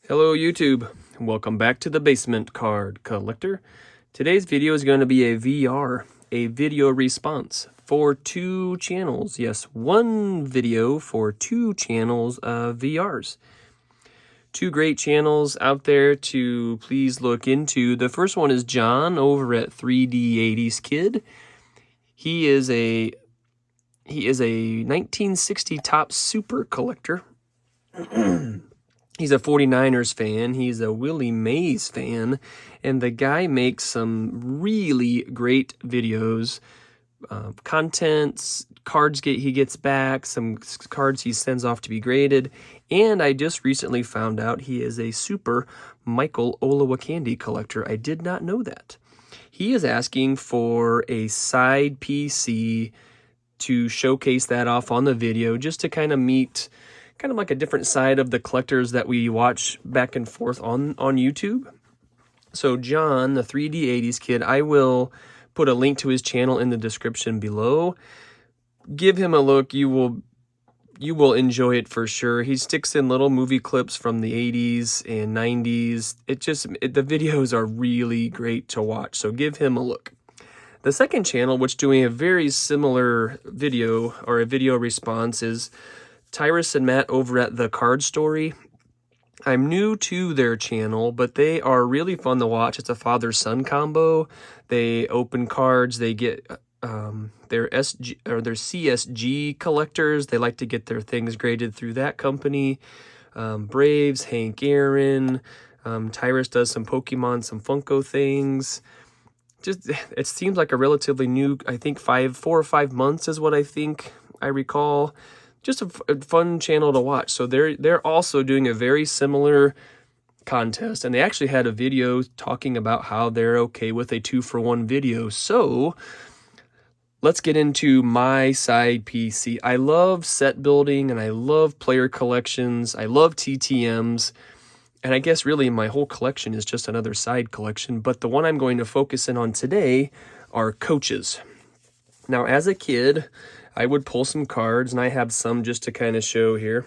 Hello YouTube, welcome back to the Basement Card Collector. Today's video is going to be a VR, a video response for two channels. Yes, one video for two channels of VRs. Two great channels out there to please look into. The first one is John over at 3D80s Kid. He is a 1960 Topps Super collector. He's a 49ers fan, he's a Willie Mays fan, and the guy makes some really great videos, contents, cards he gets back, some cards he sends off to be graded, and I just recently found out he is a super Michael Olowokandi collector. I did not know that. He is asking for a side PC to showcase that off on the video, just to kind of meet kind of like a different side of the collectors that we watch back and forth on YouTube. So John, the 3D80s Kid, I will put a link to his channel in the description below. Give him a look. You will enjoy it for sure. He sticks in little movie clips from the 80s and 90s. The videos are really great to watch, so give him a look. The second channel, which doing a very similar video or a video response, is Tyrus and Matt over at The Card Story. I'm new to their channel, but they are really fun to watch. It's a father-son combo. They open cards. They get their CSG collectors. They like to get their things graded through that company. Braves, Hank Aaron. Tyrus does some Pokemon, some Funko things. It seems like a relatively new, I think 4 or 5 months is what I recall. Just a fun channel to watch. So they're also doing a very similar contest, and they actually had a video talking about how they're okay with a 2-for-1 video. So let's get into my side PC. I love set building and I love player collections. I love TTMs. And I guess really my whole collection is just another side collection. But the one I'm going to focus in on today are coaches. Now, as a kid, I would pull some cards, and I have some just to kind of show here.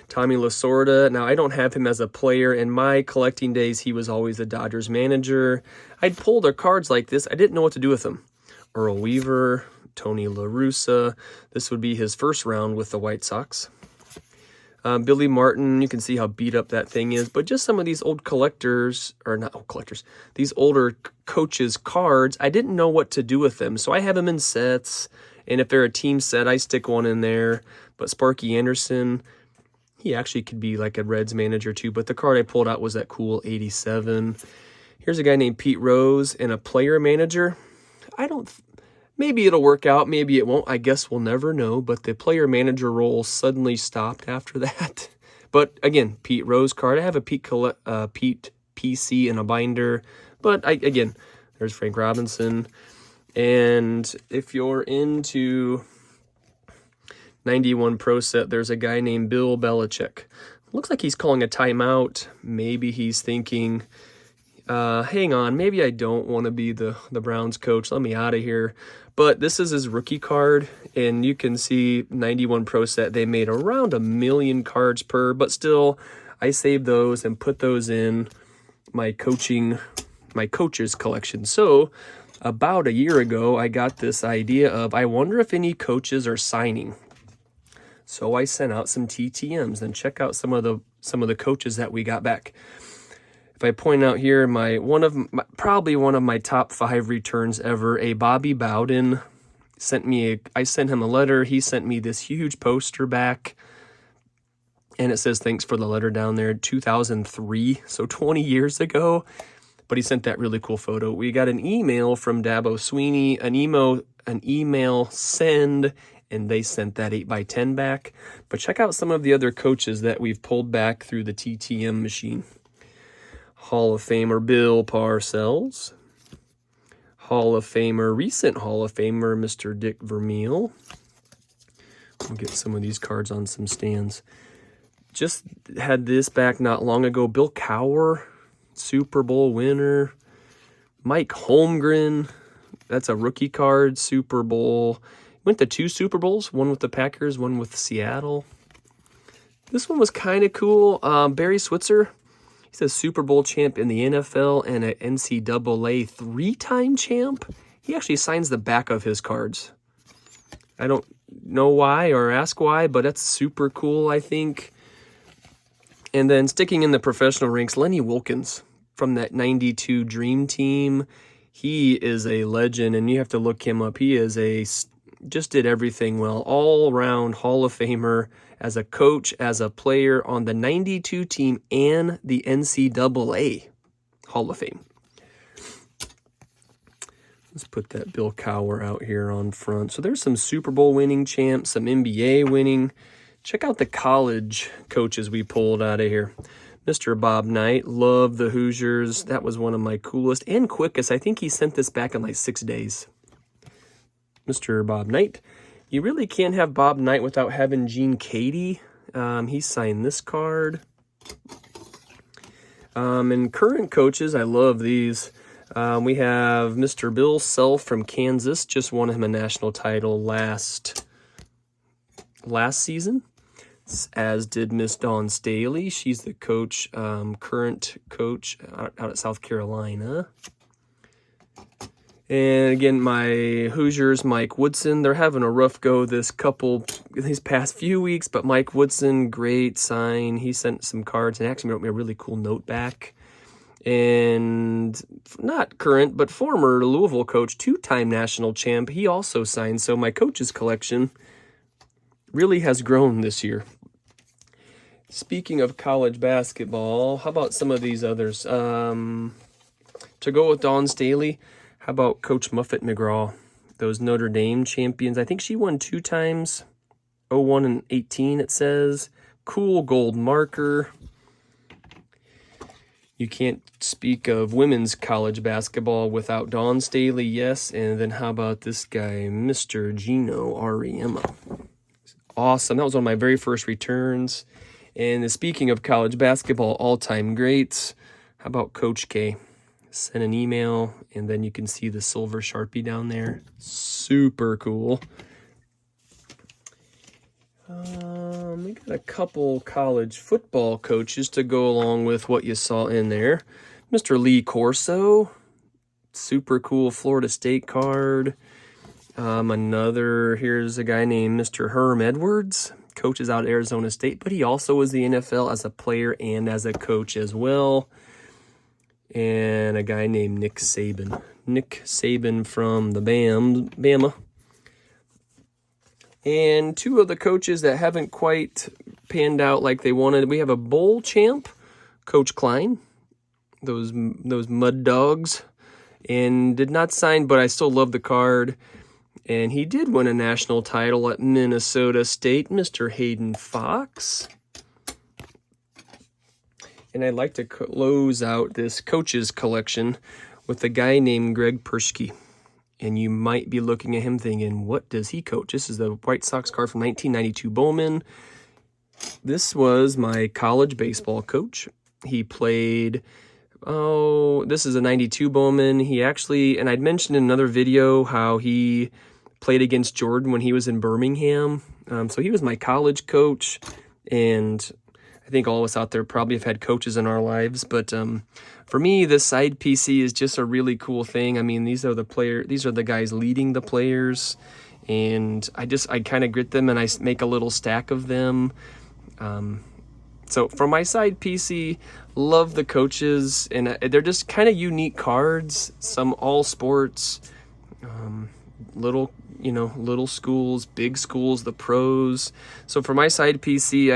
Tommy Lasorda. Now, I don't have him as a player. In my collecting days, he was always a Dodgers manager. I'd pull their cards like this. I didn't know what to do with them. Earl Weaver, Tony La Russa. This would be his first round with the White Sox. Billy Martin, you can see how beat up that thing is. But just some of these old collectors, or not old collectors, these older coaches' cards, I didn't know what to do with them. So I have them in sets. And if they're a team set, I stick one in there. But Sparky Anderson, he actually could be like a Reds manager too. But the card I pulled out was that cool 87. Here's a guy named Pete Rose and a player manager. Maybe it'll work out, maybe it won't. I guess we'll never know. But the player manager role suddenly stopped after that. But again, Pete Rose card. I have a Pete PC in a binder. But again, there's Frank Robinson. And if you're into 91 Pro Set, there's a guy named Bill Belichick. Looks like he's calling a timeout. Maybe he's thinking, hang on, maybe I don't want to be the Browns coach. Let me out of here. But this is his rookie card, and you can see 91 Pro Set. They made around 1 million cards per, but still, I saved those and put those in my coaches collection. So about a year ago, I got this idea of, I wonder if any coaches are signing. So I sent out some TTMs, and check out some of the coaches that we got back. If I point out here, probably one of my top 5 returns ever, a Bobby Bowden I sent him a letter. He sent me this huge poster back, and it says thanks for the letter down there. 2003, so 20 years ago. But he sent that really cool photo. We got an email from Dabo Sweeney, an email send, and they sent that 8x10 back. But check out some of the other coaches that we've pulled back through the TTM machine. Hall of Famer Bill Parcells. Recent Hall of Famer Mr. Dick Vermeil. We'll get some of these cards on some stands. Just had this back not long ago. Bill Cowher, Super Bowl winner. Mike Holmgren, that's a rookie card, Super Bowl. Went to 2 Super Bowls, one with the Packers, one with Seattle. This one was kind of cool. Barry Switzer, he's a Super Bowl champ in the NFL and an NCAA 3-time champ. He actually signs the back of his cards. I don't know why or ask why, but that's super cool, I think. And then sticking in the professional ranks, Lenny Wilkins from that 92 Dream Team. He is a legend, and you have to look him up. He is just did everything well, all-around Hall of Famer as a coach, as a player on the 92 team and the NCAA Hall of Fame. Let's put that Bill Cowher out here on front. So there's some Super Bowl winning champs, some NBA winning. Check out the college coaches we pulled out of here. Mr. Bob Knight, love the Hoosiers. That was one of my coolest and quickest. I think he sent this back in like 6 days. Mr. Bob Knight. You really can't have Bob Knight without having Gene Cady. He signed this card. And current coaches, I love these. We have Mr. Bill Self from Kansas. Just won him a national title last season, as did Miss Dawn Staley. She's the coach, current coach out at South Carolina. And again, my Hoosiers, Mike Woodson, they're having a rough go these past few weeks, but Mike Woodson, great sign. He sent some cards and actually wrote me a really cool note back. And not current, but former Louisville coach, 2-time national champ, he also signed. So my Coaches Collection really has grown this year. Speaking of college basketball, how about some of these others? To go with Dawn Staley, how about Coach Muffet McGraw, those Notre Dame champions? I think she won 2 times, 01 and 18 it says. Cool gold marker. You can't speak of women's college basketball without Dawn Staley, yes. And then how about this guy, Mr. Gino Ariema? Awesome. That was one of my very first returns. And speaking of college basketball all-time greats, how about Coach K? Send an email, and then you can see the silver Sharpie down there. Super cool. We got a couple college football coaches to go along with what you saw in there. Mr. Lee Corso, super cool Florida State card. Here's a guy named Mr. Herm Edwards, coaches out at Arizona State, but he also was the NFL as a player and as a coach as well. And a guy named Nick Saban. Nick Saban from the Bama. And 2 of the coaches that haven't quite panned out like they wanted. We have a bowl champ, Coach Klein. Those Mud Dogs. And did not sign, but I still love the card. And he did win a national title at Minnesota State, Mr. Hayden Fox. And I'd like to close out this Coaches Collection with a guy named Greg Pershke. And you might be looking at him thinking, what does he coach? This is the White Sox card from 1992 Bowman. This was my college baseball coach. He played, this is a 92 Bowman. He actually, and I'd mentioned in another video how he played against Jordan when he was in Birmingham. So he was my college coach, and I think all of us out there probably have had coaches in our lives, but for me, this Side PC is just a really cool thing. I mean, these are the guys leading the players, and I kind of grit them and I make a little stack of them. So for my Side PC, love the coaches, and they're just kind of unique cards. Some all sports, little schools, big schools, the pros. So for my Side PC,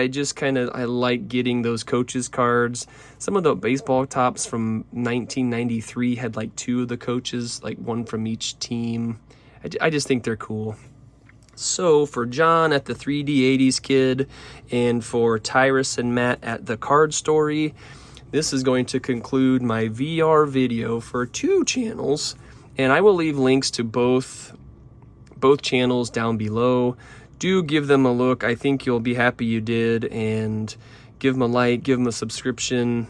I like getting those coaches cards. Some of the baseball tops from 1993 had like 2 of the coaches, like 1 from each team. I just think they're cool. So for John at the 3D80s Kid, and for Tyrus and Matt at the Card Story, this is going to conclude my VR video for 2 channels, and I will leave links to both channels down below. Do give them a look. I think you'll be happy you did, and give them a like, give them a subscription.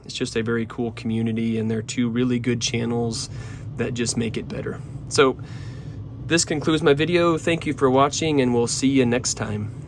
It's just a very cool community, and they're 2 really good channels that just make it better. So this concludes my video. Thank you for watching, and we'll see you next time.